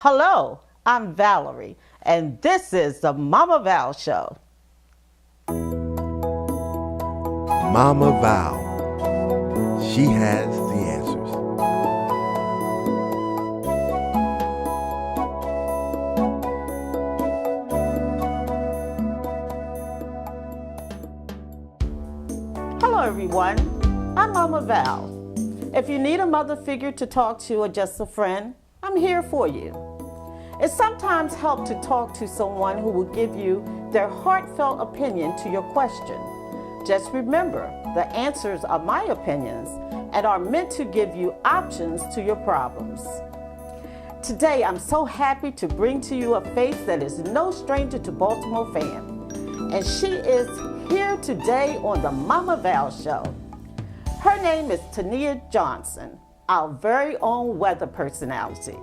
Hello, I'm Valerie, and this is the Mama Val Show. Mama Val. She has the answers. Hello, everyone. I'm Mama Val. If you need a mother figure to talk to or just a friend, I'm here for you. It sometimes helps to talk to someone who will give you their heartfelt opinion to your question. Just remember, the answers are my opinions and are meant to give you options to your problems. Today, I'm so happy to bring to you a face that is no stranger to Baltimore fam. And she is here today on the Mama Val Show. Her name is Tania Johnson, our very own weather personality.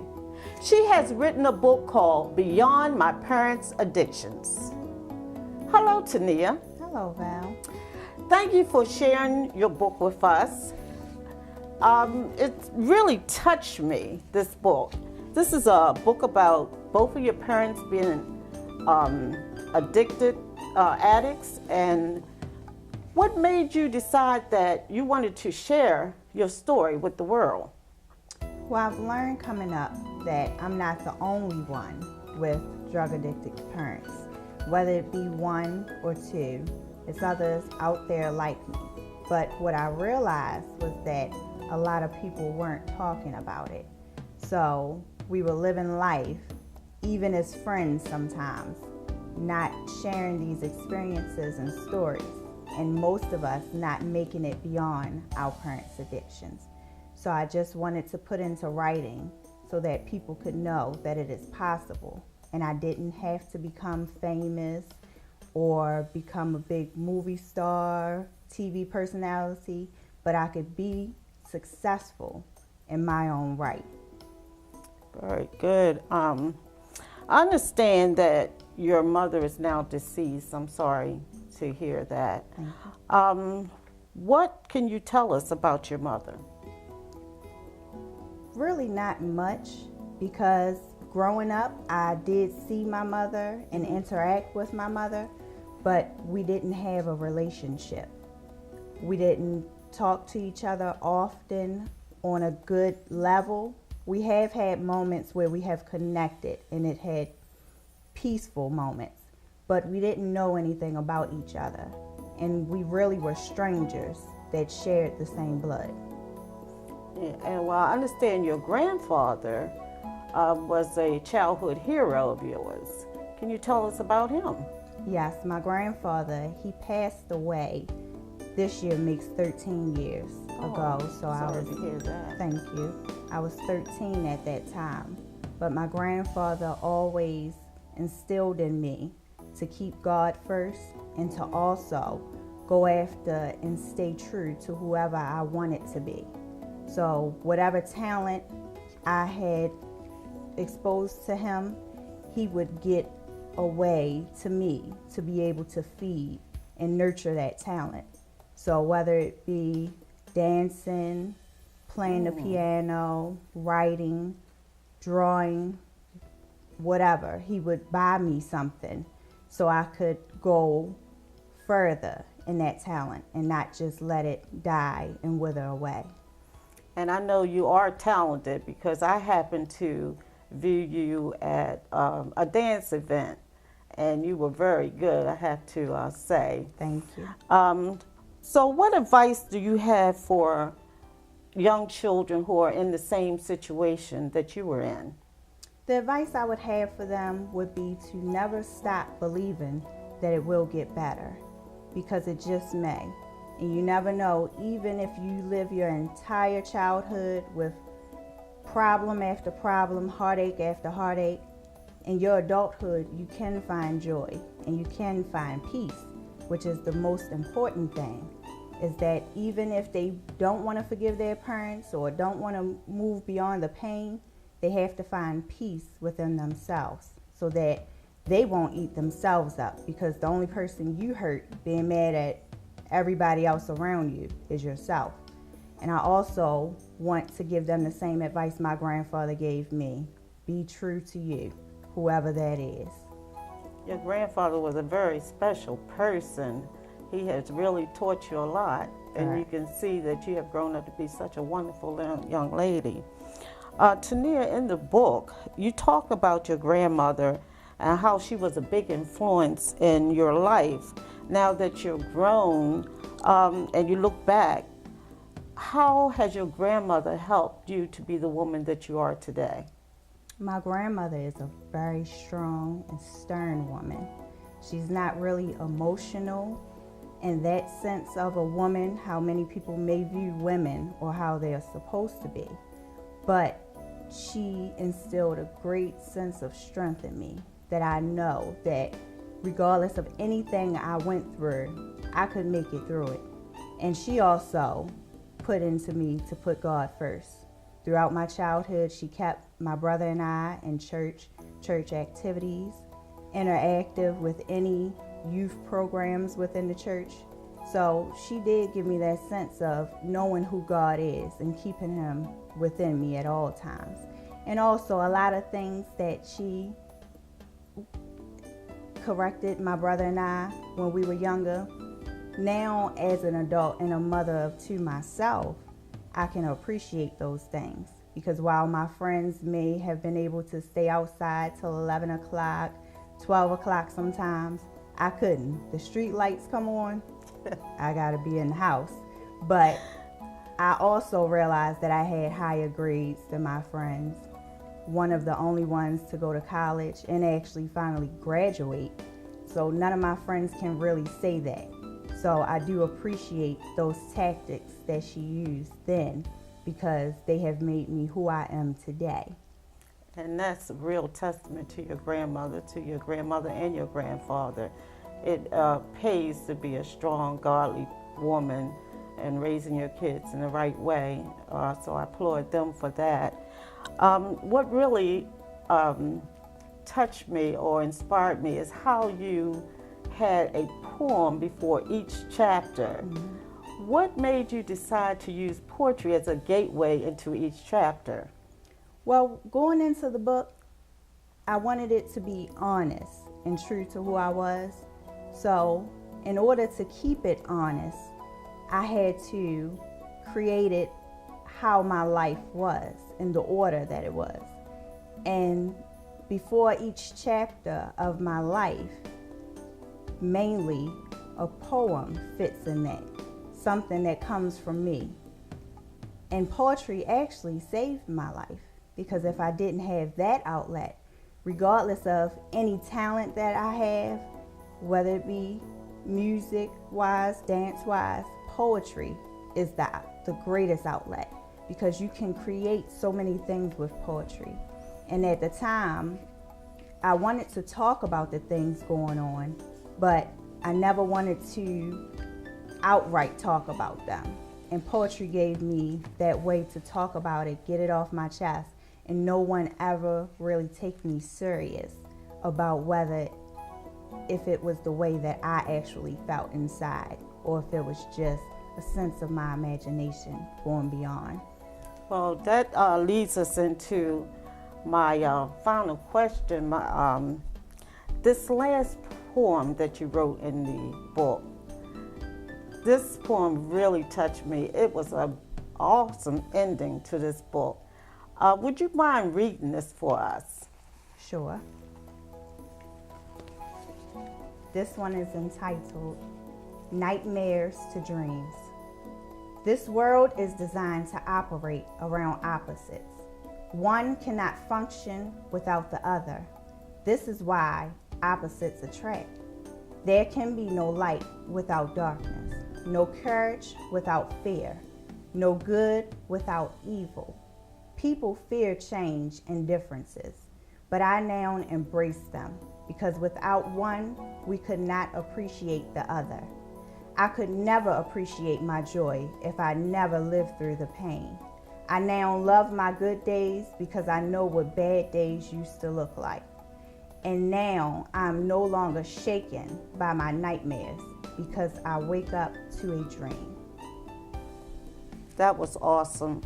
She has written a book called Beyond My Parents' Addictions. Hello, Tania. Hello, Val. Thank you for sharing your book with us. It really touched me, this book. This is a book about both of your parents being addicted addicts, and what made you decide that you wanted to share your story with the world? Well, I've learned coming up that I'm not the only one with drug-addicted parents. Whether it be one or two, it's others out there like me. But what I realized was that a lot of people weren't talking about it. So we were living life, even as friends sometimes, not sharing these experiences and stories, and most of us not making it beyond our parents' addictions. So I just wanted to put into writing so that people could know that it is possible, and I didn't have to become famous or become a big movie star, TV personality, but I could be successful in my own right. Very good. I understand that your mother is now deceased. I'm sorry to hear that. Thank you. What can you tell us about your mother? Really not much, because growing up I did see my mother and interact with my mother, but we didn't have a relationship. We didn't talk to each other often on a good level. We have had moments where we have connected and it had peaceful moments, but we didn't know anything about each other, and we really were strangers that shared the same blood. Yeah, and well, I understand your grandfather was a childhood hero of yours. Can you tell us about him? Yes, my grandfather, he passed away. This year makes 13 years ago. So I sorry was, to hear that. thank you. I was 13 at that time. But my grandfather always instilled in me to keep God first and to also go after and stay true to whoever I wanted to be. So whatever talent I had exposed to him, he would get a way to me to be able to feed and nurture that talent. So whether it be dancing, playing the piano, writing, drawing, whatever, he would buy me something so I could go further in that talent and not just let it die and wither away. And I know you are talented because I happened to view you at a dance event, and you were very good, I have to say. Thank you. So what advice do you have for young children who are in the same situation that you were in? The advice I would have for them would be to never stop believing that it will get better, because it just may. And you never know, even if you live your entire childhood with problem after problem, heartache after heartache, in your adulthood you can find joy and you can find peace, which is the most important thing, is that even if they don't want to forgive their parents or don't want to move beyond the pain, they have to find peace within themselves so that they won't eat themselves up, because the only person you hurt being mad at everybody else around you is yourself. And I also want to give them the same advice my grandfather gave me, be true to you, whoever that is. Your grandfather was a very special person. He has really taught you a lot, and Right. you can see that you have grown up to be such a wonderful young lady. Tania, in the book, you talk about your grandmother and how she was a big influence in your life. Now that you're grown and you look back, how has your grandmother helped you to be the woman that you are today? My grandmother is a very strong and stern woman. She's not really emotional in that sense of a woman, how many people may view women or how they're supposed to be. But she instilled a great sense of strength in me, that I know that regardless of anything I went through, I could make it through it. And she also put into me to put God first. Throughout my childhood, she kept my brother and I in church activities, interactive with any youth programs within the church. So she did give me that sense of knowing who God is and keeping him within me at all times. And also a lot of things that she corrected my brother and I when we were younger. Now, as an adult and a mother of two myself, I can appreciate those things, because while my friends may have been able to stay outside till 11 o'clock, 12 o'clock sometimes, I couldn't. The street lights come on, I gotta be in the house. But I also realized that I had higher grades than my friends, one of the only ones to go to college and actually finally graduate. So none of my friends can really say that. So I do appreciate those tactics that she used then, because they have made me who I am today. And that's a real testament to your grandmother and your grandfather. It pays to be a strong, godly woman and raising your kids in the right way. So I applaud them for that. What really touched me or inspired me is how you had a poem before each chapter. Mm-hmm. What made you decide to use poetry as a gateway into each chapter? Well, going into the book, I wanted it to be honest and true to who I was. So in order to keep it honest, I had to create it how my life was, in the order that it was. And before each chapter of my life, mainly a poem fits in that, something that comes from me. And poetry actually saved my life, because if I didn't have that outlet, regardless of any talent that I have, whether it be music-wise, dance-wise, poetry is the greatest outlet, because you can create so many things with poetry. And at the time, I wanted to talk about the things going on, but I never wanted to outright talk about them. And poetry gave me that way to talk about it, get it off my chest, and no one ever really take me serious about whether if it was the way that I actually felt inside, or if it was just a sense of my imagination going beyond. Well, that leads us into my final question. This last poem that you wrote in the book, this poem really touched me. It was an awesome ending to this book. Would you mind reading this for us? Sure. This one is entitled Nightmares to Dreams. This world is designed to operate around opposites. One cannot function without the other. This is why opposites attract. There can be no light without darkness, no courage without fear, no good without evil. People fear change and differences, but I now embrace them, because without one, we could not appreciate the other. I could never appreciate my joy if I never lived through the pain. I now love my good days because I know what bad days used to look like. And now I'm no longer shaken by my nightmares because I wake up to a dream. That was awesome.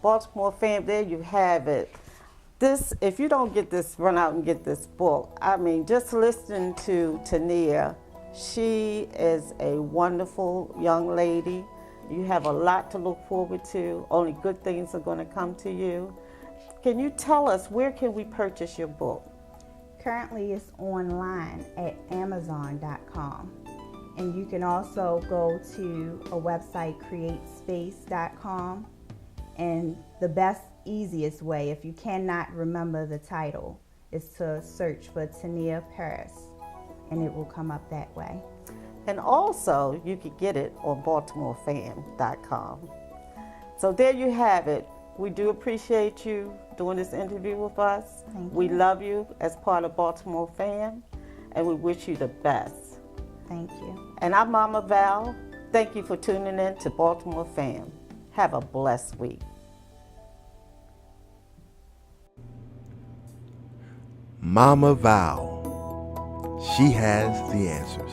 Baltimore fam, there you have it. This, if you don't get this, run out and get this book. I mean, just listening to Tania, she is a wonderful young lady. You have a lot to look forward to. Only good things are going to come to you. Can you tell us, where can we purchase your book? Currently, it's online at Amazon.com. And you can also go to a website, createspace.com. And the best, easiest way, if you cannot remember the title, is to search for Tania Paris, and it will come up that way. And also, you can get it on BaltimoreFan.com. So there you have it. We do appreciate you doing this interview with us. Thank We you. love you as part of Baltimore Fan, and we wish you the best. Thank you. And I'm Mama Val. Thank you for tuning in to Baltimore Fan. Have a blessed week. Mama Val. She has the answers.